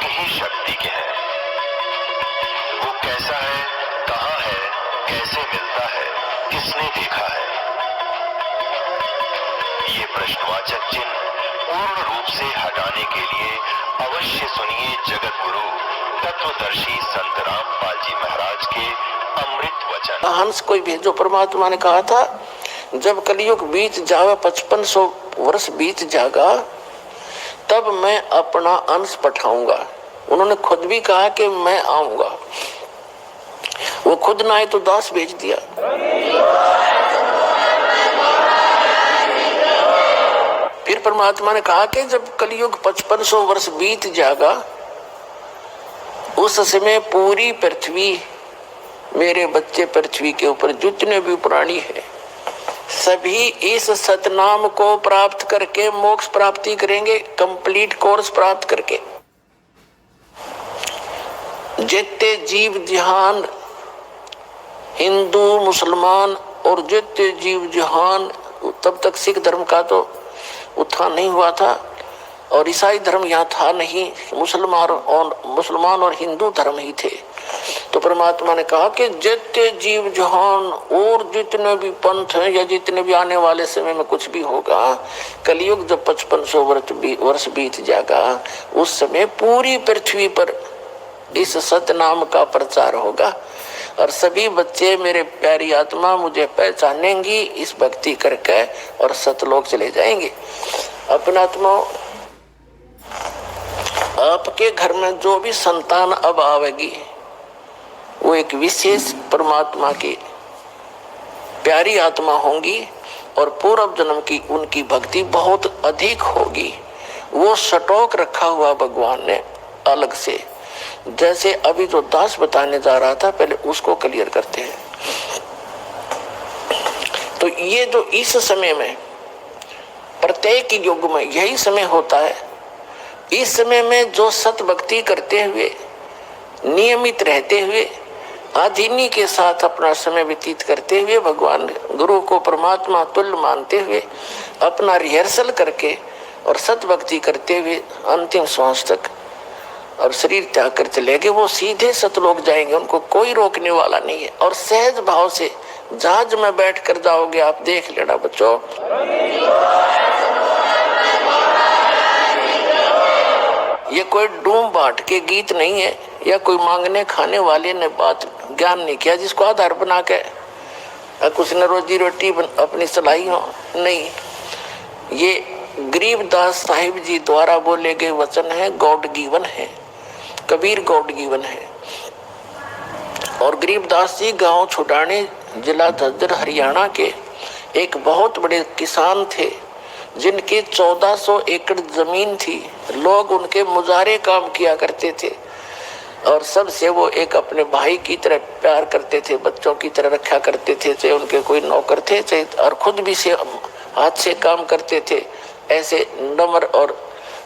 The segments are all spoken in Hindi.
ही शक्ति के हैं। वो कैसा है, कहाँ है, कैसे मिलता है, किसने देखा है? ये प्रश्नवाचक चिन्ह पूर्ण रूप से हटाने के लिए अवश्य सुनिए जगत गुरु तत्वदर्शी संत रामपाल जी महाराज के अमृत वचन। हंस कोई भेजो, परमात्मा ने कहा था जब कलयुग बीत जावे 5500 वर्ष बीत जागा तब मैं अपना अंश पठाऊंगा। उन्होंने खुद भी कहा कि मैं आऊंगा, वो खुद ना आए तो दास भेज दिया। फिर परमात्मा ने कहा कि जब कलयुग 5500 वर्ष बीत जागा उस समय पूरी पृथ्वी, मेरे बच्चे पृथ्वी के ऊपर जितने भी प्राणी है सभी इस सतनाम को प्राप्त करके मोक्ष प्राप्ति करेंगे, कंप्लीट कोर्स प्राप्त करके। जितने जीव जहान हिंदू मुसलमान और जितने जीव जहान, तब तक सिख धर्म का तो उत्थान नहीं हुआ था और ईसाई धर्म यहाँ था नहीं, मुसलमान और हिंदू धर्म ही थे। तो परमात्मा ने कहा कि जितने जीव जहान और जितने भी पंथ हैं या जितने भी आने वाले समय में कुछ भी होगा, कलयुग जब 5500 वर्ष बीत जाएगा उस समय पूरी पृथ्वी पर इस सतनाम का प्रचार होगा और सभी बच्चे मेरे प्यारी आत्मा मुझे पहचानेंगी इस भक्ति करके और सतलोक चले जाएंगे। अपना आत्मा, आपके घर में जो भी संतान अब आवेगी वो एक विशेष परमात्मा की प्यारी आत्मा होंगी और पूर्व जन्म की उनकी भक्ति बहुत अधिक होगी। वो स्टॉक रखा हुआ भगवान ने अलग से, जैसे अभी जो दास बताने जा रहा था पहले उसको क्लियर करते हैं। तो ये जो इस समय में प्रत्येक युग में यही समय होता है, इस समय में जो सत भक्ति करते हुए नियमित रहते हुए आधीनी के साथ अपना समय व्यतीत करते हुए भगवान गुरु को परमात्मा तुल्य मानते हुए अपना रिहर्सल करके और सत भक्ति करते हुए अंतिम श्वास तक और शरीर त्याग कर चले गए, वो सीधे सतलोक जाएंगे, उनको कोई रोकने वाला नहीं है। और सहज भाव से जहाज में बैठ कर जाओगे, आप देख लेना बच्चों। ये कोई डूम बाट के गीत नहीं है या कोई मांगने खाने वाले ने बात ज्ञान नहीं किया जिसको आधार बना के कुछ न रोजी रोटी अपनी सलाई हो, नहीं। ये गरीबदास साहिब जी द्वारा बोले गए वचन है, गॉड गिवन है, कबीर गॉड गिवन है। और गरीबदास जी गांव छुटाने जिला झज्जर हरियाणा के एक बहुत बड़े किसान थे जिनकी 1400 एकड़ जमीन थी। लोग उनके मुजारे काम किया करते थे और सबसे वो एक अपने भाई की तरह प्यार करते थे, बच्चों की तरह रखा करते थे, चाहे उनके कोई नौकर थे चाहे, और खुद भी से हाथ से काम करते थे। ऐसे नम्र और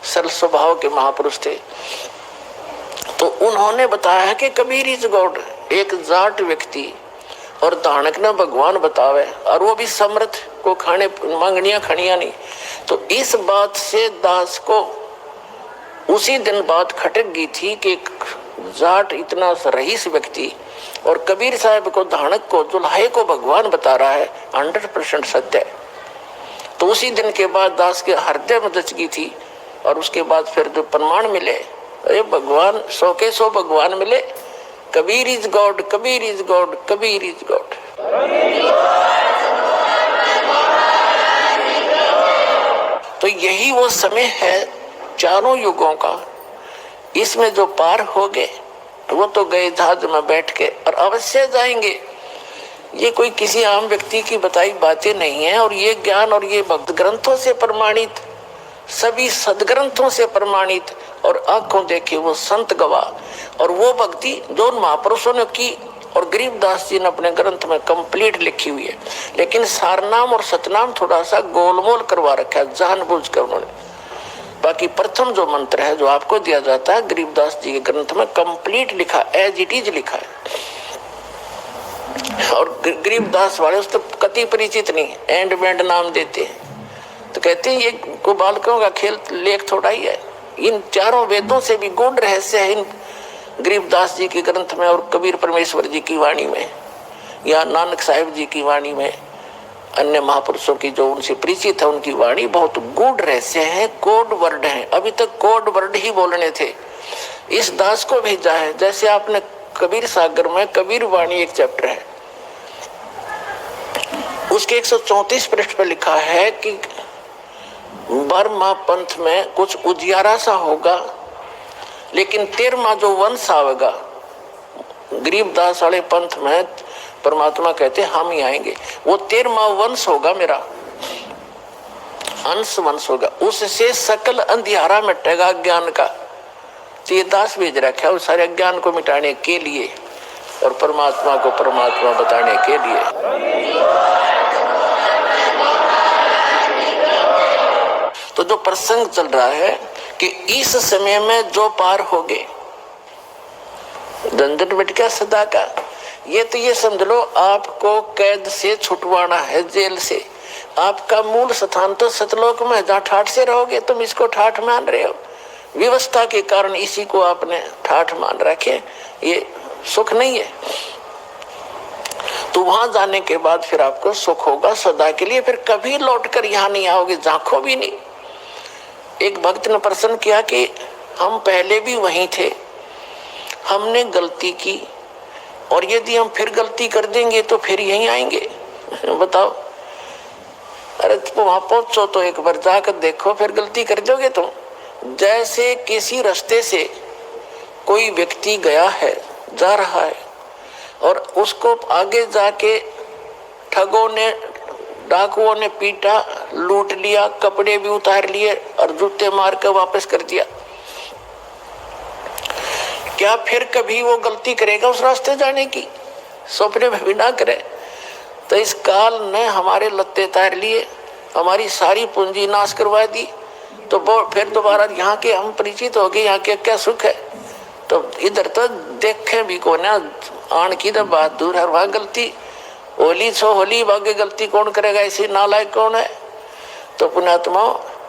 सरल स्वभाव के महापुरुष थे। तो उन्होंने बताया कि कबीर इज गॉड, एक जाट व्यक्ति और दानक ना भगवान बतावे और वो भी समर्थ को खाने मांगनिया खड़िया नहीं। तो इस बात से दास को उसी दिन बात खटक गई थी कि जाट इतना रईस व्यक्ति और कबीर साहब को धानक को दुल्हे को भगवान बता रहा है, 100% सत्य है। तो उसी दिन के बाद दास के हृदय में दच गई थी और उसके बाद फिर जो प्रमाण मिले, अरे भगवान 100 के 100 भगवान मिले, Kabir is God, Kabir is God, Kabir is God. तो यही वो समय है चारों युगों का। इसमें जो पार हो गए वो तो गए जहाज में बैठ के और अवश्य जाएंगे। ये कोई किसी आम व्यक्ति की बताई बातें नहीं है और ये ज्ञान और ये भक्त ग्रंथों से प्रमाणित, सभी सदग्रंथों से प्रमाणित और आंखों देखे वो संत गवाह और वो भक्ति जो महापुरुषों ने की और गरीबदास जी ने अपने ग्रंथ में कंप्लीट लिखी हुई है। लेकिन सारनाम और सतनाम थोड़ा सा गोलमोल करवा रखा है जानबूझ कर उन्होंने। बाकी प्रथम जो मंत्र है जो आपको दिया जाता है गरीबदास जी के ग्रंथ में कंप्लीट लिखा, एज इट इज लिखा है। और गरीबदास वाले उस तक कति परिचित नहीं, एंड बैंड नाम देते हैं। तो कहते हैं ये को बालकों का खेल लेख थोड़ा ही है, इन चारों वेदों से भी गूढ़ रहस्य है इन गरीबदास जी के ग्रंथ में और कबीर परमेश्वर जी की वाणी में या नानक साहिब जी की वाणी में, अन्य महापुरुषों की जो उनसे परिचित है उनकी वाणी बहुत गूढ़ रहस्य है, कोड वर्ड है। अभी तक कोड वर्ड ही बोलने थे। इस दास को भेजा है। जैसे आपने कबीर सागर में कबीर वाणी एक चैप्टर है, उसके 134 पृष्ठ पर लिखा है कि बर्मा पंथ में कुछ उजियारा सा होगा, लेकिन 13वां जो वंश आवेगा गरीबदास वाले पंथ में, परमात्मा कहते हम ही आएंगे, वो 13वां वंश होगा, मेरा अंश वंश होगा, उससे सकल अंधियारा मिटेगा ज्ञान का। तो ये दास भेज रखा है उस सारे ज्ञान को मिटाने के लिए और परमात्मा को परमात्मा बताने के लिए। तो जो प्रसंग चल रहा है कि इस समय में जो पार हो गए, झंझट मिट गया सदा का। ये तो ये समझ लो आपको कैद से छुटवाना है, जेल से। आपका मूल स्थान तो सतलोक में, जहाँ ठाठ से रहोगे। तुम इसको ठाठ मान रहे हो, व्यवस्था के कारण इसी को आपने ठाठ मान रखे, ये सुख नहीं है। तो वहां जाने के बाद फिर आपको सुख होगा सदा के लिए, फिर कभी लौटकर यहाँ नहीं आओगे, झांको भी नहीं। एक भक्त ने प्रश्न किया कि हम पहले भी वहीं थे, हमने गलती की और यदि हम फिर गलती कर देंगे तो फिर यहीं आएंगे, बताओ। अरे तुम वहां पहुंचो तो एक बार जाकर देखो, फिर गलती कर दोगे तुम। जैसे किसी रास्ते से कोई व्यक्ति गया है, जा रहा है, और उसको आगे जाके ठगों ने, डाकुओं ने पीटा, लूट लिया, कपड़े भी उतार लिए और जूते मार कर वापस कर दिया। क्या फिर कभी वो गलती करेगा उस रास्ते जाने की? सपने में भी ना करे। तो इस काल ने हमारे लत्ते तार लिए, हमारी सारी पूंजी नाश करवा दी, तो फिर दोबारा यहाँ के हम परिचित हो गए, यहाँ के क्या सुख है। तो इधर तो देखे भी को ना, आन की तो बात दूर है, वहां गलती होली छो होली बागे गलती कौन करेगा, ऐसी नालायक कौन है। तो पुण्यात्मा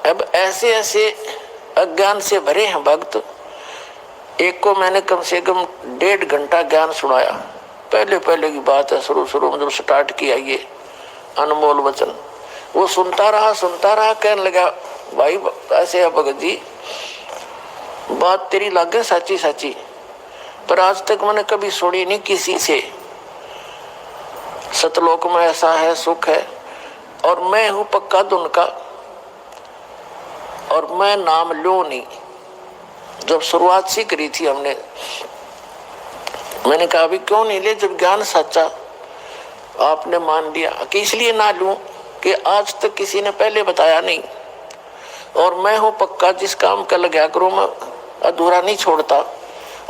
अब ऐसे ऐसे अज्ञान से भरे हैं भक्त। एक को मैंने कम से कम 1.5 घंटा ज्ञान सुनाया, पहले की बात है, शुरू में जब स्टार्ट किया ये अनमोल वचन। वो सुनता रहा, कहने लगा भाई ऐसे है भगत जी, बात तेरी लगे सच्ची, पर आज तक मैंने कभी सुनी नहीं किसी से। सतलोक में ऐसा है, सुख है, और मैं हूं पक्का धुन का, और मैं नाम लो नहीं। जब शुरुआत सी करी थी हमने, मैंने कहा अभी क्यों नहीं ले, जब ज्ञान सच्चा आपने मान लिया कि इसलिए ना लूं कि आज तक किसी ने पहले बताया नहीं, और मैं हूं पक्का जिस काम का लगा करूं मैं अधूरा नहीं छोड़ता।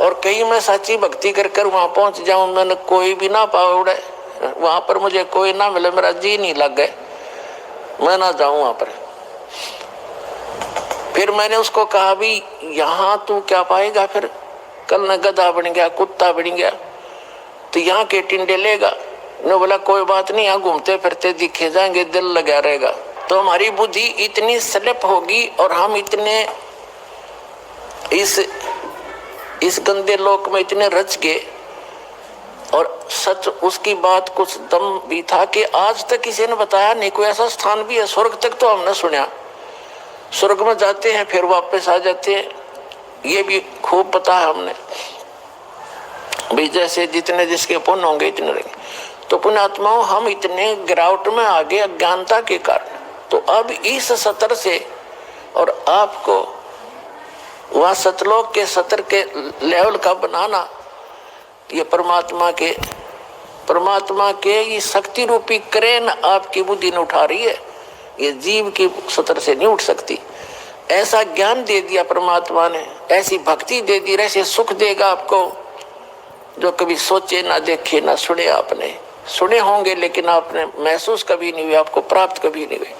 और कहीं मैं सच्ची भक्ति कर वहां पहुंच जाऊं, मैंने कोई भी ना पावे उड़े, वहां पर मुझे कोई ना मिले, मेरा जी नहीं लग गए, मैं ना जाऊं वहां पर। फिर मैंने उसको कहा भी यहाँ तू क्या पाएगा, फिर कल न गधा बन गया, कुत्ता बन गया, तो यहाँ के टिंडे लेगा। ने बोला कोई बात नहीं, यहाँ घूमते फिरते दिखे जाएंगे, दिल लगा रहेगा। तो हमारी बुद्धि इतनी स्लिप होगी और हम इतने इस गंदे लोक में इतने रच गए, और सच उसकी बात कुछ दम भी था कि आज तक किसी ने बताया नहीं। कोई ऐसा स्थान भी है, स्वर्ग तक तो हमने सुना, स्वर्ग में जाते हैं फिर वापस आ जाते हैं, ये भी खूब पता है हमने भी, जैसे जितने जिसके पुण्य होंगे इतने रहेंगे। तो पुण्यात्माओं हम इतने गिरावट में आ गए अज्ञानता के कारण। तो अब इस सतर से और आपको वहां सतलोक के सतर के लेवल का बनाना, ये परमात्मा के ये शक्ति रूपी क्रेन आपकी बुद्धि ने उठा रही है, ये जीव की सतर से नहीं उठ सकती। ऐसा ज्ञान दे दिया परमात्मा ने, ऐसी भक्ति दे दी, ऐसे सुख देगा आपको जो कभी सोचे ना देखे ना सुने। आपने सुने होंगे लेकिन आपने महसूस कभी नहीं हुए, आपको प्राप्त कभी नहीं हुए।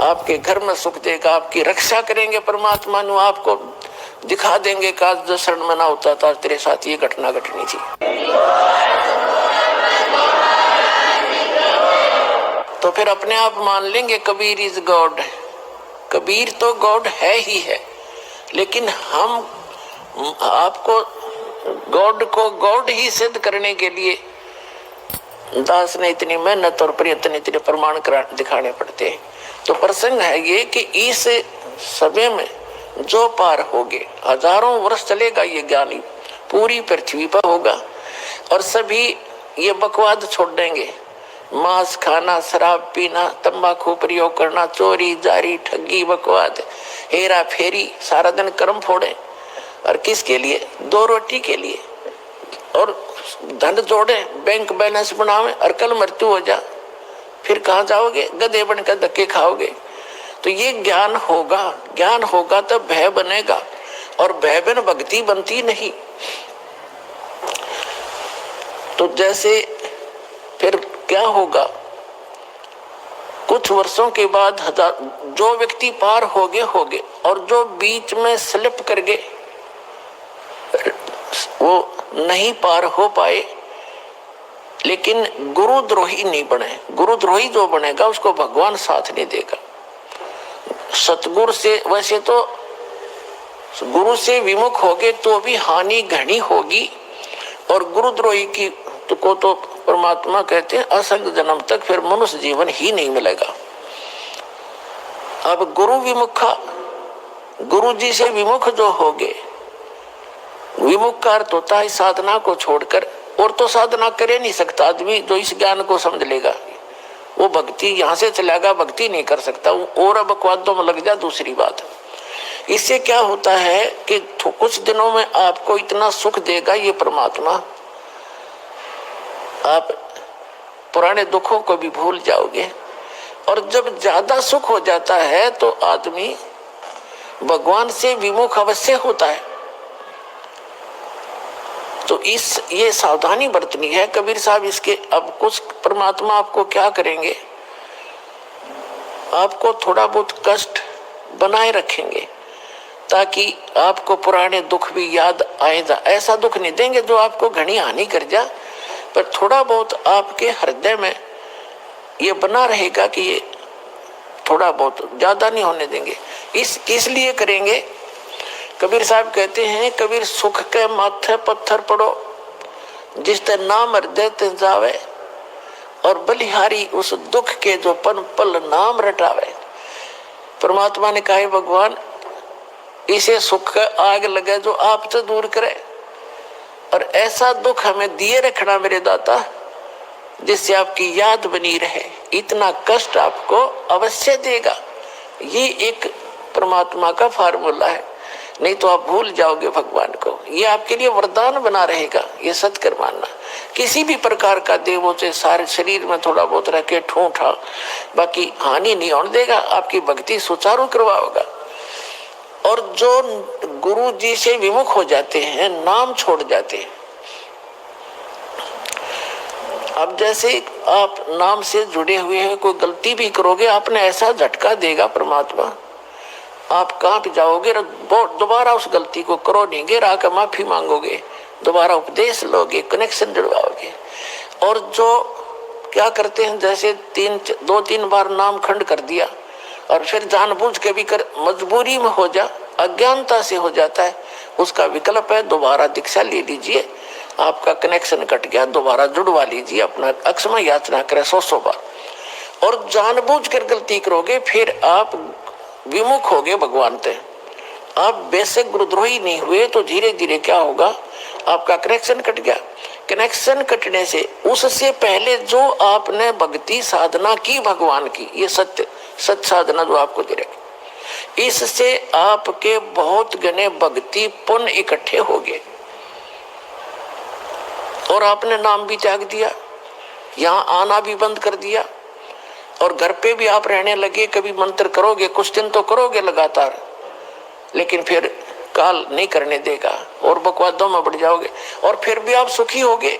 आपके घर में सुख देगा, आपकी रक्षा करेंगे परमात्मा नु, आपको दिखा देंगे कि आज जो शरण में ना होता था तेरे साथ ये घटना घटनी थी। तो फिर अपने आप मान लेंगे कबीर इज गॉड। कबीर तो गॉड है ही है, लेकिन हम आपको गॉड को गॉड ही सिद्ध करने के लिए दास ने इतनी मेहनत और प्रयत्न, इतने प्रमाण दिखाने पड़ते हैं। तो प्रसंग है ये कि इस समय में जो पार होगे, हजारों वर्ष चलेगा ये ज्ञानी, पूरी पृथ्वी पर होगा और सभी ये बकवाद छोड़ देंगे। मांस खाना, शराब पीना, तंबाकू प्रयोग करना, चोरी जारी, ठगी, बकवाद, हेरा फेरी, सारा दिन कर्म फोड़े और किसके लिए? 2 रोटी के लिए। और धन जोड़े, बैंक बैलेंस बनावे और कल मृत्यु हो जा, फिर कहाँ जाओगे? गधे बनकर धक्के खाओगे। तो ये ज्ञान होगा, ज्ञान होगा तो भय बनेगा और भय बिन भक्ति बनती नहीं। तो जैसे फिर क्या होगा? कुछ वर्षों के बाद जो व्यक्ति पार हो गए और जो बीच में स्लिप कर गए वो नहीं पार हो पाए, लेकिन गुरुद्रोही नहीं बने। गुरुद्रोही जो बनेगा उसको भगवान साथ नहीं देगा। सतगुरु से, वैसे तो गुरु से विमुख होगे तो भी हानि घनी होगी और गुरुद्रोही की को तो परमात्मा कहते हैं असंग जन्म तक फिर मनुष्य जीवन ही नहीं मिलेगा। अब गुरु विमुखा, गुरु जी से विमुख जो होगे, विमुख का अर्थ होता है साधना को छोड़कर, और तो साधना करे नहीं सकता आदमी जो इस ज्ञान को समझ लेगा। वो भक्ति यहाँ से चलेगा, भक्ति नहीं कर सकता और अब बकवादों में लग जा। दूसरी बात, इससे क्या होता है कि कुछ दिनों में आपको इतना सुख देगा ये परमात्मा, आप पुराने दुखों को भी भूल जाओगे। और जब ज्यादा सुख हो जाता है तो आदमी भगवान से विमुख अवश्य होता है। तो ये सावधानी बरतनी है। कबीर साहब इसके अब कुछ परमात्मा आपको क्या करेंगे, आपको थोड़ा बहुत कष्ट बनाए रखेंगे ताकि आपको पुराने दुख भी याद आए। ऐसा दुख नहीं देंगे जो आपको घनी हानि कर जा, पर थोड़ा बहुत आपके हृदय में ये बना रहेगा कि ये थोड़ा बहुत, ज्यादा नहीं होने देंगे। इसलिए करेंगे। कबीर साहब कहते हैं, कबीर सुख के माथे पत्थर पड़ो जिस ते नाम हृदय ते जावे, और बलिहारी उस दुख के जो पल पल नाम रटावे। परमात्मा ने कहा भगवान इसे सुख का आग लगे जो आप तो दूर करे, और ऐसा दुख हमें दिए रखना मेरे दाता जिससे आपकी याद बनी रहे। इतना कष्ट आपको अवश्य देगा। ये एक परमात्मा का फार्मूला है, नहीं तो आप भूल जाओगे भगवान को। ये आपके लिए वरदान बना रहेगा, ये सत्कर मानना। किसी भी प्रकार का देवों से सारे शरीर में थोड़ा बहुत रह के ठूठा, बाकी हानि नहीं होने देगा, आपकी भक्ति सुचारू करवाओगा। और जो गुरु जी से विमुख हो जाते हैं, नाम छोड़ जाते हैं, अब जैसे आप नाम से जुड़े हुए हैं, कोई गलती भी करोगे आपने ऐसा झटका देगा परमात्मा, आप कांप जाओगे, दोबारा उस गलती को करो नहीं, गिर आकर माफी मांगोगे, दोबारा उपदेश लोगे, कनेक्शन जुड़वाओगे। और जो क्या करते हैं, जैसे 2-3 बार नाम खंड कर दिया और फिर जानबूझ के भी कर, मजबूरी में हो जा, अज्ञानता से हो जाता है, उसका विकल्प है दोबारा दीक्षा ले लीजिए। आपका कनेक्शन कट गया, दोबारा जुड़वा लीजिए, अपना अक्षमा याचना करें 100 बार। और जानबूझ कर गलती करोगे फिर आप विमुख होगे भगवान से। आप बेसिक गुरुद्रोही नहीं हुए तो धीरे धीरे क्या होगा, आपका कनेक्शन कट गया। कनेक्शन कटने से उससे पहले जो आपने भक्ति साधना की भगवान की, ये सत्य साधना जो आपको दे रही, इससे आपके बहुत गने भक्ति पुण्य इकट्ठे हो गए और आपने नाम भी त्याग दिया, यहाँ आना भी बंद कर दिया और घर पे भी आप रहने लगे। कभी मंत्र करोगे, कुछ दिन तो करोगे लगातार, लेकिन फिर काल नहीं करने देगा और बकवादों में बढ़ जाओगे और फिर भी आप सुखी होगे।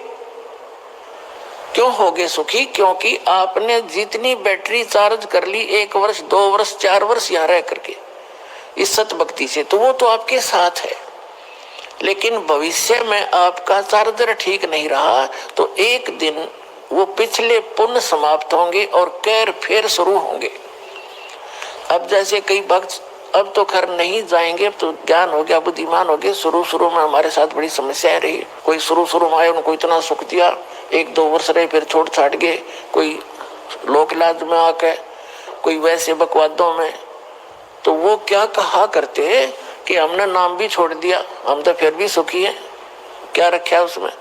क्यों होगे सुखी? क्योंकि आपने जितनी बैटरी चार्ज कर ली 1 वर्ष 2 वर्ष 4 वर्ष यहाँ रह करके इस सत भक्ति से, तो वो तो आपके साथ है। लेकिन भविष्य में आपका चार्जर ठीक नहीं रहा तो एक दिन वो पिछले पुण्य समाप्त होंगे और कैर फिर शुरू होंगे। अब जैसे कई भक्त अब तो खैर नहीं जाएंगे, अब तो ज्ञान हो गया, बुद्धिमान हो गए। शुरू में हमारे साथ बड़ी समस्याएं रही। कोई शुरू में आए, उनको इतना सुख दिया, 1-2 वर्ष रहे, फिर छोड़ छाट गए। कोई लोक इलाज में आके, कोई वैसे बकवादों में। तो वो क्या कहा करते कि हमने नाम भी छोड़ दिया, हम तो फिर भी सुखी हैं, क्या रखा है उसमें।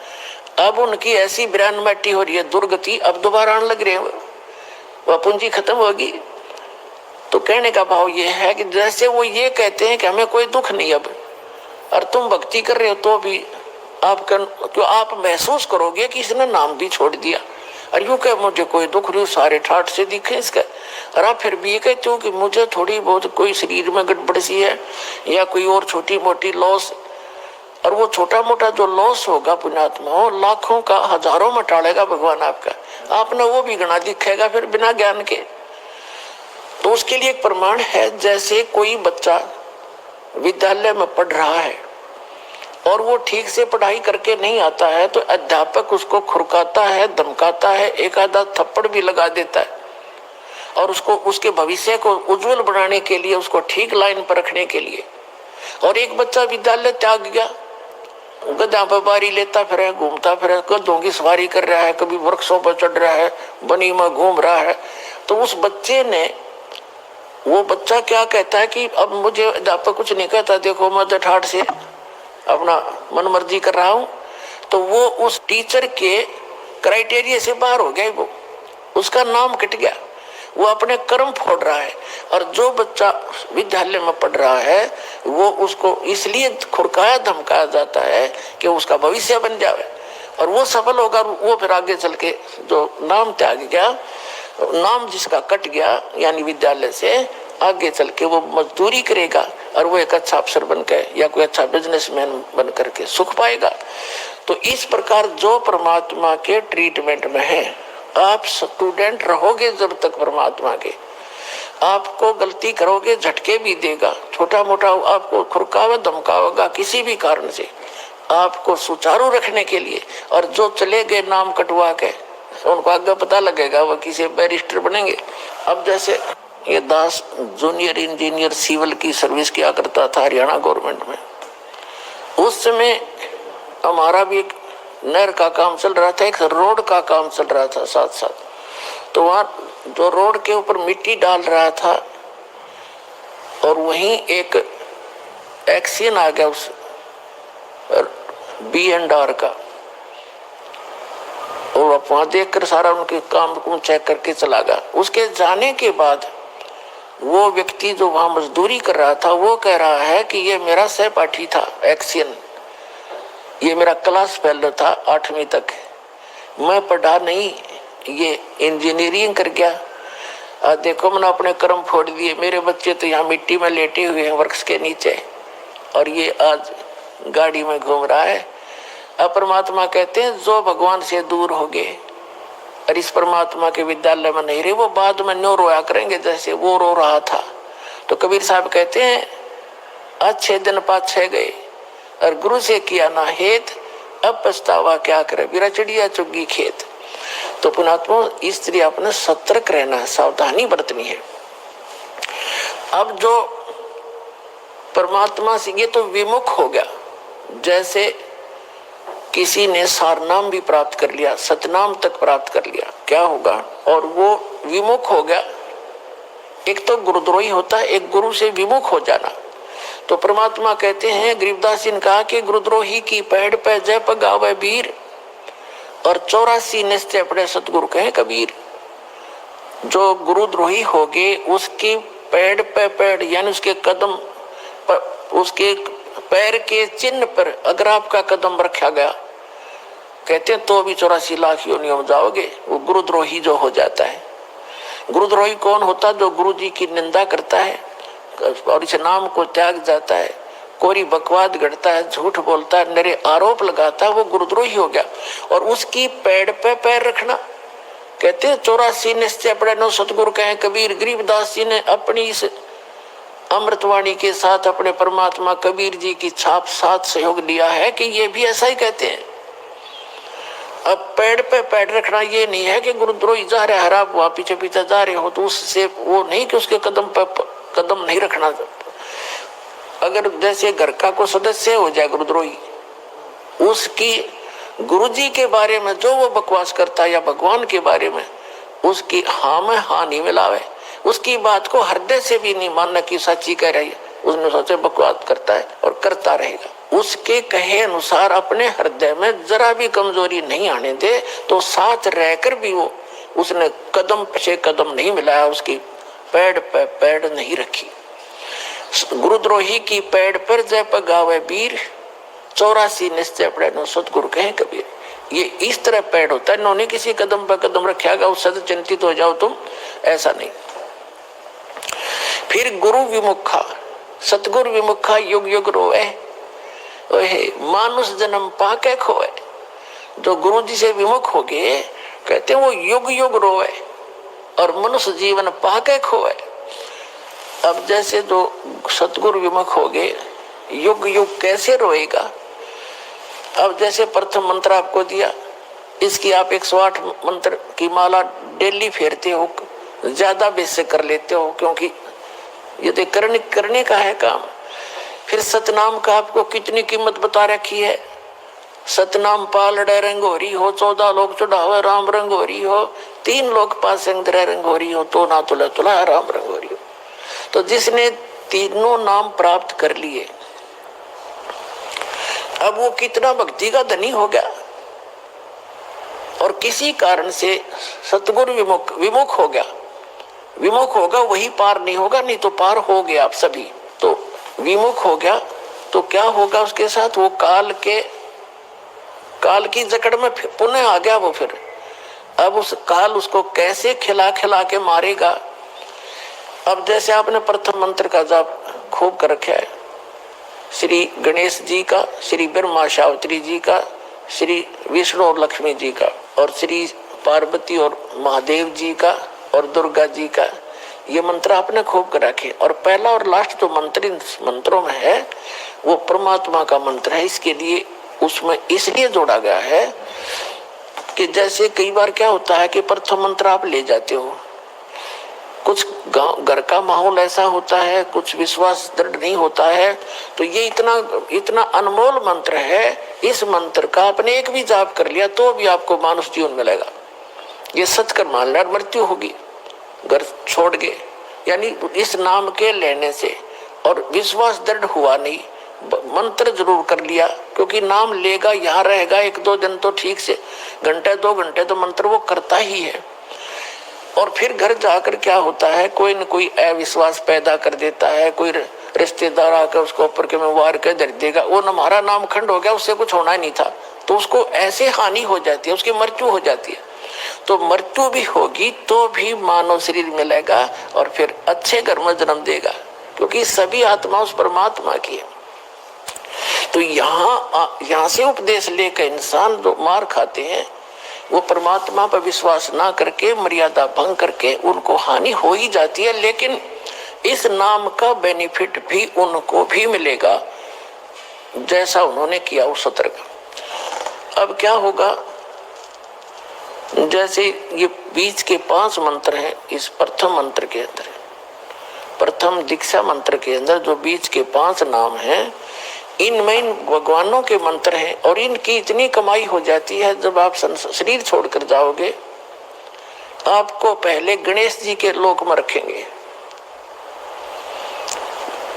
अब उनकी ऐसी ब्रांड मैटी हो रही है, दुर्गति, अब दोबारा आने लग रहे हैं, वह पूंजी खत्म होगी। तो कहने का भाव ये है कि जैसे वो ये कहते हैं कि हमें कोई दुख नहीं अब, और तुम भक्ति कर रहे हो तो भी क्यों आप महसूस करोगे कि इसने नाम भी छोड़ दिया, और यूं कह मुझे कोई दुख नहीं, सारे ठाठ से दिखे इसका। और आप फिर भी ये कहते हो कि मुझे थोड़ी बहुत कोई शरीर में गड़बड़ सी है, या कोई और छोटी मोटी लॉस, और वो छोटा मोटा जो लॉस होगा पुण्यात्मा हो, लाखों का हजारों में टालेगा भगवान आपका। आपने वो भी गणा दिखेगा फिर बिना ज्ञान के। तो उसके लिए एक प्रमाण है, जैसे कोई बच्चा विद्यालय में पढ़ रहा है और वो ठीक से पढ़ाई करके नहीं आता है, तो अध्यापक उसको खुरकाता है, धमकाता है, एक आधा थप्पड़ भी लगा देता है, और उसको उसके भविष्य को उज्जवल बनाने के लिए, उसको ठीक लाइन पर रखने के लिए। और एक बच्चा विद्यालय त्याग गया, गधा पर बारी लेता फिर, घूमता फिर, गधों की सवारी कर रहा है, कभी वृक्षों पर चढ़ रहा है, बनी में घूम रहा है, तो उस बच्चे ने, वो बच्चा क्या कहता है कि अब मुझे अध्यापक कुछ नहीं कहता, देखो मैं तो ठाठ से अपना मन मर्जी कर रहा हूं। तो वो उस टीचर के क्राइटेरिया से बाहर हो गया, वो उसका नाम कट गया, वो अपने कर्म फोड़ रहा है। और जो बच्चा विद्यालय में पढ़ रहा है, वो उसको इसलिए खुरकाया धमकाया जाता है कि उसका भविष्य बन जाए, और वो सफल होगा। वो फिर आगे चल के जो नाम त्याग गया, नाम जिसका कट गया, यानी विद्यालय से आगे चल के वो मजदूरी करेगा, और वो एक अच्छा अफसर बन के या कोई अच्छा बिजनेसमैन बन करके सुख पाएगा। तो इस प्रकार जो परमात्मा के ट्रीटमेंट में है, आप स्टूडेंट रहोगे जब तक परमात्मा के, आपको गलती करोगे झटके भी देगा, छोटा मोटा आपको खुरकावे धमकावेगा किसी भी कारण से, आपको सुचारू रखने के लिए। और जो चले गए नाम कटवा के, उनको आगे पता लगेगा वो किसी बैरिस्टर बनेंगे। अब जैसे ये दास जूनियर इंजीनियर सिविल की सर्विस किया करता था हरियाणा गवर्नमेंट में, उस समय हमारा भी एक नहर का काम चल रहा था, एक रोड का काम चल रहा था साथ साथ। तो वहाँ जो रोड के ऊपर मिट्टी डाल रहा था, और वहीं एक एक्सीडेंट आ गया उस B&R का, और वहां देखकर सारा उनके काम को चेक करके चला गया। उसके जाने के बाद वो व्यक्ति जो वहां मजदूरी कर रहा था, वो कह रहा है कि ये मेरा सहपाठी था एक्सियन, ये मेरा क्लास फेलो था 8वीं तक, मैं पढ़ा नहीं, ये इंजीनियरिंग कर गया। देखो मैंने अपने कर्म फोड़ दिए, मेरे बच्चे तो यहाँ मिट्टी में लेटे हुए हैं वृक्ष के नीचे, और ये आज गाड़ी में घूम रहा है। अब परमात्मा कहते हैं जो भगवान से दूर हो गए और इस परमात्मा के विद्यालय में नहीं रहे, वो बाद में न्यो रोया करेंगे जैसे वो रो रहा था। तो कबीर साहब कहते हैं अच्छे दिन पाछे गए और गुरु से किया ना हेत, अब पछतावा क्या करे, बिरा चिड़िया चुगी खेत। तो पुणात्मा इसलिए अपने सतर्क रहना है, सावधानी बरतनी है। अब जो परमात्मा से ये तो विमुख हो गया, जैसे किसी ने सारनाम भी प्राप्त कर लिया, सतनाम तक प्राप्त कर लिया, क्या होगा, और वो विमुख हो गया। एक तो गुरुद्रोही होता है, एक गुरु से विमुख हो जाना। तो परमात्मा कहते हैं, गरीबदास जी ने कहा कि गुरुद्रोही की पैड़ पे जय पगावे वीर, और 84 निश्चय पड़े सतगुरु कहे कबीर। जो गुरुद्रोही हो गए उसकी पैड़ पे पैड़, यानी उसके कदम पर, उसके पैर के चिन्ह पर अगर आपका कदम रखा गया, कहते हैं तो भी 84 लाख योनियों में जाओगे। वो गुरुद्रोही जो हो जाता है। गुरुद्रोही कौन होता? जो गुरु जी की निंदा करता है और इस नाम को त्याग जाता है, कोरी बकवाद गढ़ता है, झूठ बोलता है, नरे आरोप लगाता है, वो गुरुद्रोही हो गया। और उसकी पैड़ पे पैर रखना, कहते हैं 84 निश्चय पड़े नो सतगुरु कहे कबीर। गरीबदास जी ने अपनी इस अमृतवाणी के साथ अपने परमात्मा कबीर जी की छाप साथ सहयोग लिया है कि ये भी ऐसा ही कहते हैं। अब पैड़ पे पैड़ रखना ये नहीं है कि गुरुद्रोही जा रहे हरा वहां पीछे पीछे जा रहे हो तो उससे वो नहीं कि उसके कदम पे कदम नहीं रखना। अगर जैसे घर का कोई सदस्य हो जाए गुरुद्रोही, उसकी गुरुजी के बारे में जो वो बकवास करता है या भगवान के बारे में, उसकी हाँ में हाँ नहीं मिलावे, उसकी बात को हृदय से भी नहीं मानना कि सच्ची कह रही है, उसने सोचे बकवास करता है और करता रहेगा। उसके कहे अनुसार अपने हृदय में जरा भी कमजोरी नहीं आने दे, तो साथ रहकर भी वो उसने कदम पे कदम नहीं मिलाया, उसकी पैड़ पे पैड़ नहीं रखी। गुरुद्रोही की पैड़ पर जय पगावे वीर, 84 निश्चय पड़े सतगुरु कहे कबीर। ये इस तरह पैड़ होता है, इन्होंने किसी कदम पर कदम रखेगा उससे चिंतित हो जाओ तुम, ऐसा नहीं। फिर गुरु विमुखा, सतगुरु विमुखा युग युग रोए, मानुष जन्म पाके खोए। जो गुरु जी से विमुख हो गए कहते हैं वो युग युग रोए और मनुष्य जीवन पाके खोए। अब जैसे जो सतगुरु विमुख हो गए, युग युग कैसे रोएगा। अब जैसे प्रथम मंत्र आपको दिया, इसकी आप 108 मंत्र की माला डेली फेरते हो, ज्यादा बेस से कर लेते हो, क्योंकि ये तो करने का है काम। फिर सतनाम का आपको कितनी कीमत बता रखी है। सतनाम पाल डे रंगोरी हो, 14 लोग चढ़ावे राम रंगोरी हो, 3 लोग पास रंगोरी हो, तो ना तुला तुला राम रंगोरी हो। तो जिसने तीनों नाम प्राप्त कर लिए, अब वो कितना भक्ति का धनी हो गया। और किसी कारण से सतगुरु विमुख हो गया, विमुख होगा वही पार नहीं होगा, नहीं तो पार हो गया आप सभी। तो विमुख हो गया तो क्या होगा उसके साथ, वो काल की जकड़ में पुनः आ गया वो। फिर अब उस काल उसको कैसे खिला खिला के मारेगा। अब जैसे आपने प्रथम मंत्र का जाप खूब कर रखा है, श्री गणेश जी का, श्री ब्रह्मा सावित्री जी का, श्री विष्णु और लक्ष्मी जी का, और श्री पार्वती और महादेव जी का, और दुर्गा जी का, ये मंत्र आपने खूब कर रखे। और पहला और लास्ट जो मंत्र इन मंत्रों में है वो परमात्मा का मंत्र है। इसके लिए उसमें इसलिए जोड़ा गया है कि जैसे कई बार क्या होता है कि प्रथम मंत्र आप ले जाते हो, कुछ घर का माहौल ऐसा होता है, कुछ विश्वास दृढ़ नहीं होता है, तो ये इतना अनमोल मंत्र है, इस मंत्र का आपने एक भी जाप कर लिया तो भी आपको मानुष जीवन मिलेगा। ये सत्कर मान लिया, मृत्यु होगी घर छोड़ के, यानी इस नाम के लेने से, और विश्वास दृढ़ हुआ नहीं, मंत्र जरूर कर लिया, क्योंकि नाम लेगा यहाँ रहेगा 1-2 दिन तो ठीक से, घंटे 2 घंटे तो मंत्र वो करता ही है। और फिर घर जाकर क्या होता है, कोई न कोई अविश्वास पैदा कर देता है, कोई रिश्तेदार आकर उसको ऊपर के में वार कर धर देगा, वो हमारा नाम खंड हो गया, उससे कुछ होना ही नहीं था, तो उसको ऐसे हानि हो जाती है, उसकी मृत्यु हो जाती है। तो मृत्यु भी होगी तो भी मानव शरीर मिलेगा और फिर अच्छे घर में जन्म देगा, क्योंकि सभी आत्मा उस परमात्मा की है। तो यहाँ से उपदेश लेकर इंसान जो मार खाते हैं वो परमात्मा पर विश्वास ना करके, मर्यादा भंग करके, उनको हानि हो ही जाती है। लेकिन इस नाम का बेनिफिट भी उनको भी मिलेगा जैसा उन्होंने किया उस सत्र का। अब क्या होगा, जैसे ये बीच के 5 मंत्र हैं, इस प्रथम मंत्र के अंदर, प्रथम दीक्षा मंत्र के अंदर जो बीच के 5 नाम हैं, इनमें इन भगवानों के मंत्र हैं, और इनकी इतनी कमाई हो जाती है। जब आप शरीर छोड़कर जाओगे, आपको पहले गणेश जी के लोक में रखेंगे,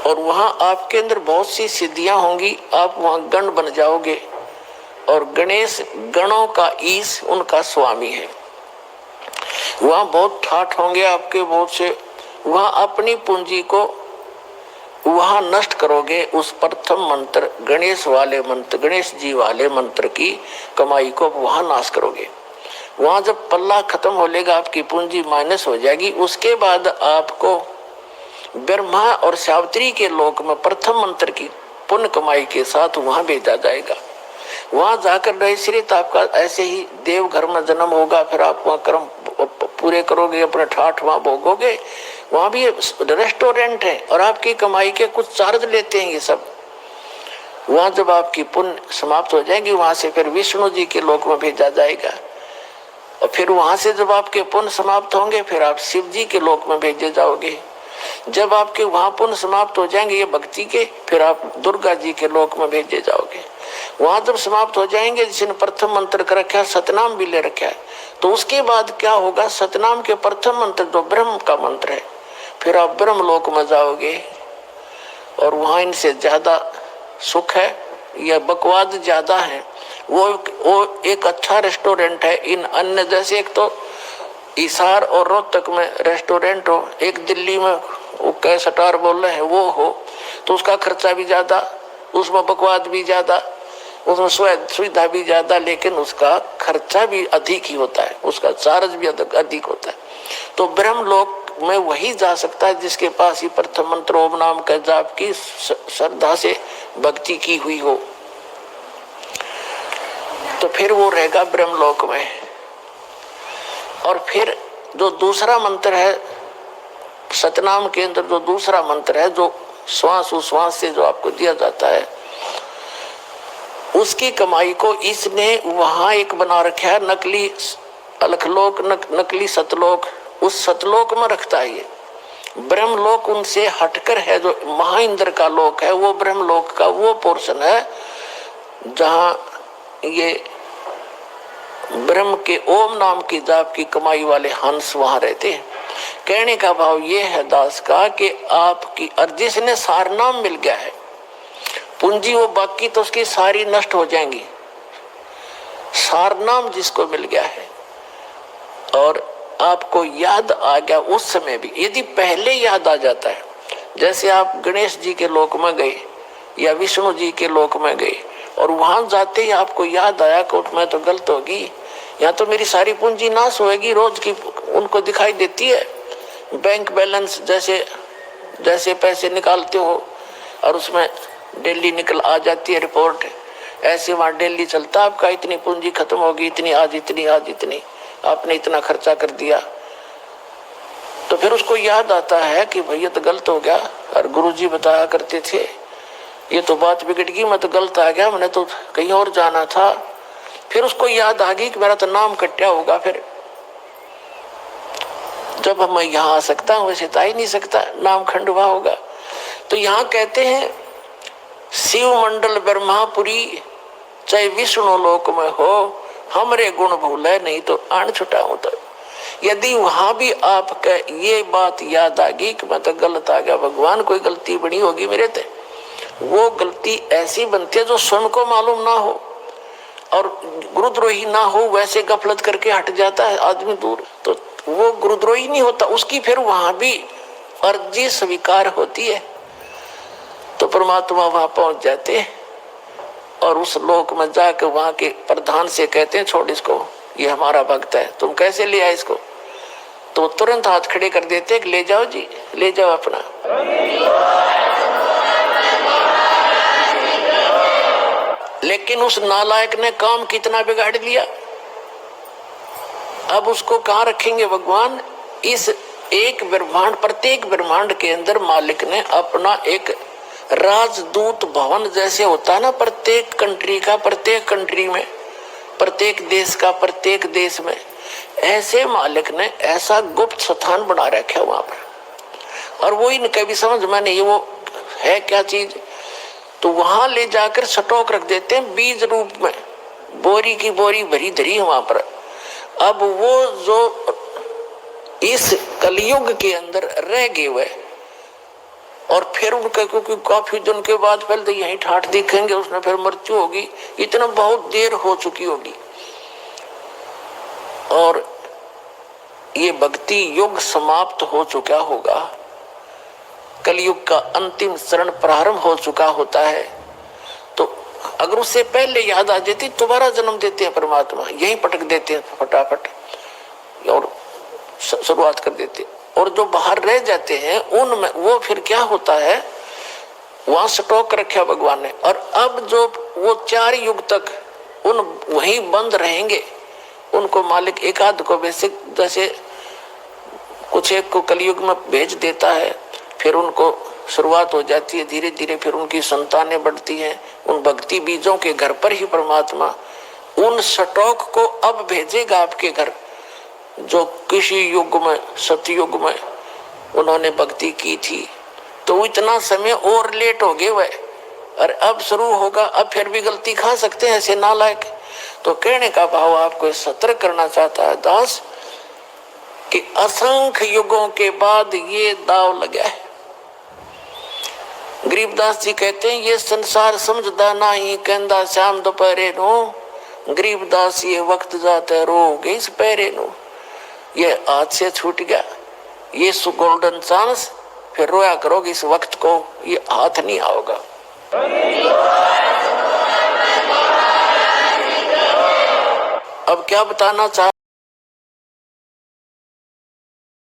और वहां आपके अंदर बहुत सी सिद्धियां होंगी, आप वहां गण बन जाओगे, और गणेश गणों का ईश उनका स्वामी है। वहां बहुत ठाठ होंगे आपके बहुत से, वहां अपनी पूंजी को वहां नष्ट करोगे, उस प्रथम मंत्र गणेश वाले मंत्र, गणेश जी वाले मंत्र की कमाई को वहां नाश करोगे। वहां जब पल्ला खत्म हो लेगा, आपकी पूंजी माइनस हो जाएगी, उसके बाद आपको ब्रह्मा और सावित्री के लोक में प्रथम मंत्र की पुण्य कमाई के साथ वहां भेजा जाएगा। वहां जाकर नैश्रित आपका ऐसे ही देव घर में जन्म होगा, फिर आप वहां कर्म पूरे करोगे, अपने ठाठ वहां भोगोगे। वहां भी रेस्टोरेंट है और आपकी कमाई के कुछ चार्ज लेते हैं ये सब। वहां जब आपकी पुण्य समाप्त हो जाएगी, वहां से फिर विष्णु जी के लोक में भेजा जाएगा, और फिर वहां से जब आपके पुण्य समाप्त होंगे, फिर आप शिव जी के लोक में भेजे जाओगे। जब आपके वहां पुण्य समाप्त हो जाएंगे ये भक्ति के, फिर आप दुर्गा जी के लोक में भेजे जाओगे। वहां जब समाप्त हो जाएंगे, जिसने प्रथम मंत्र कर रखा है, सतनाम भी ले रखा है, तो उसके बाद क्या होगा, सतनाम के प्रथम मंत्र जो ब्रह्म का मंत्र है, फिर आप ब्रह्म लोक में जाओगे और वहां इनसे ज्यादा सुख है या बकवाद ज्यादा है। वो एक अच्छा रेस्टोरेंट है इन अन्य जैसे, एक तो हिसार और रोहतक में रेस्टोरेंट हो, एक दिल्ली में वो कै स्टार बोल रहे हैं वो हो, तो उसका खर्चा भी ज्यादा, उसमें बकवाद भी ज्यादा, उसमें सुविधा भी ज्यादा, लेकिन उसका खर्चा भी अधिक ही होता है, उसका चार्ज भी अधिक होता है। तो ब्रह्मलोक में वही जा सकता है जिसके पास ही प्रथम मंत्र ओम नाम का जाप की श्रद्धा से भक्ति की हुई हो, तो फिर वो रहेगा ब्रह्मलोक में। और फिर जो दूसरा मंत्र है सतनाम के अंदर, जो दूसरा मंत्र है जो श्वास उश्वास से जो आपको दिया जाता है, उसकी कमाई को इसने वहां एक बना रखा है, नकली अलखलोक, नकली सतलोक, उस सतलोक में रखता है ये। ब्रह्मलोक उनसे हटकर है, जो महाइंद्र का लोक है, वो ब्रह्मलोक का वो पोर्शन है जहां ये ब्रह्म के ओम नाम की जाप की कमाई वाले हंस वहां रहते हैं। कहने का भाव ये है दास का कि आपकी अर्जी से सार नाम मिल गया है, पूंजी वो बाकी तो उसकी सारी नष्ट हो जाएंगी। सार नाम जिसको मिल गया है और आपको याद आ गया उस समय भी, यदि पहले याद आ जाता है, जैसे आप गणेश जी के लोक में गए या विष्णु जी के लोक में गए और वहां जाते ही आपको याद आया कि मैं तो गलत होगी, यहाँ तो मेरी सारी पूंजी नाश होएगी, रोज की उनको दिखाई देती है बैंक बैलेंस, जैसे जैसे पैसे निकालते हो और उसमें डेली निकल आ जाती है रिपोर्ट, ऐसे वहां डेली चलता आपका इतनी पूंजी खत्म होगी, इतनी आज इतनी, आज इतनी, आपने इतना खर्चा कर दिया। तो फिर उसको याद आता है कि भैया तो गलत हो गया, और गुरुजी बताया करते थे ये तो बात बिगड़ गई, मैं तो गलत आ गया, मैंने तो कहीं और जाना था। फिर उसको याद आ गई कि मेरा तो नाम कट्या होगा, फिर जब मैं यहाँ आ सकता हूँ वैसे तो आ ही नहीं सकता, नाम खंडवा होगा। तो यहाँ कहते हैं शिव मंडल ब्रह्मापुरी चाहे विष्णु लोक में हो, हमरे गुण भूले नहीं तो आन छुटा हूं। तो यदि वहां भी आपका ये बात याद आ गई कि मैं तो गलत आ गया, भगवान कोई गलती बनी होगी मेरे ते, वो गलती ऐसी बनती है जो स्वयं को मालूम ना हो और गुरुद्रोही ना हो, वैसे गफलत करके हट जाता है आदमी दूर, तो वो गुरुद्रोही नहीं होता, उसकी फिर वहां भी अर्जी स्वीकार होती है। तो परमात्मा वहां पहुंच जाते हैं और उस लोक में जाकर वहां के प्रधान से कहते हैं छोड़ इसको, ये हमारा भक्त है, तुम कैसे ले आए इसको? तो तुरंत हाथ खड़े कर देते ले जाओ जी, ले जाओ अपना। लेकिन उस नालायक ने काम कितना बिगाड़ दिया, अब उसको कहाँ रखेंगे भगवान? इस एक ब्रह्मांड, प्रत्येक ब्रह्मांड के अंदर मालिक ने अपना एक राजदूत भवन जैसे होता है ना, प्रत्येक कंट्री का, प्रत्येक कंट्री में, प्रत्येक देश का, प्रत्येक देश में, ऐसे मालिक ने ऐसा गुप्त स्थान बना रखा है वहां पर। और वो इनके भी समझ में नहीं वो है क्या चीज, तो वहां ले जाकर स्टॉक रख देते हैं बीज रूप में, बोरी की बोरी भरी धरी वहां पर। अब वो जो इस कलयुग के अंदर रह गए हुए और फिर उनका, क्योंकि काफी दिन के बाद पहले यही ठाठ दिखेंगे, उसमें फिर मृत्यु होगी, इतना बहुत देर हो चुकी होगी और ये भक्ति युग समाप्त हो चुका होगा, कलयुग का अंतिम चरण प्रारंभ हो चुका होता है। तो अगर उससे पहले याद आ जाती, दोबारा जन्म देते हैं परमात्मा, यही पटक देते हैं फटाफट और शुरुआत कर देते। और जो बाहर रह जाते हैं उनमें वो फिर क्या होता है, वहां स्टॉक रखा भगवान ने, और अब जो वो 4 युग तक उन वहीं बंद रहेंगे, उनको मालिक एक आध को बेसिक जैसे कुछ एक को कलयुग में भेज देता है, फिर उनको शुरुआत हो जाती है धीरे धीरे, फिर उनकी संतानें बढ़ती हैं, उन भक्ति बीजों के घर पर ही परमात्मा उन स्टॉक को अब भेजेगा आपके घर, जो किसी युग में, सतयुग में उन्होंने भक्ति की थी, तो इतना समय और लेट हो गए वह, और अब शुरू होगा, अब फिर भी गलती खा सकते हैं ऐसे नालायक। तो कहने का भाव आपको सतर्क करना चाहता है दास कि असंख्य युगों के बाद ये दाव लगा है। गरीबदास जी कहते हैं ये संसार समझदा नहीं, कहंदा श्याम दोपहरे नो, गरीबदास ये वक्त जाता रोगे इस पैरे नो। ये हाथ से छूट गया ये गोल्डन चांस, फिर रोया करोगे इस वक्त को, ये हाथ नहीं आओगा। अब क्या बताना चाह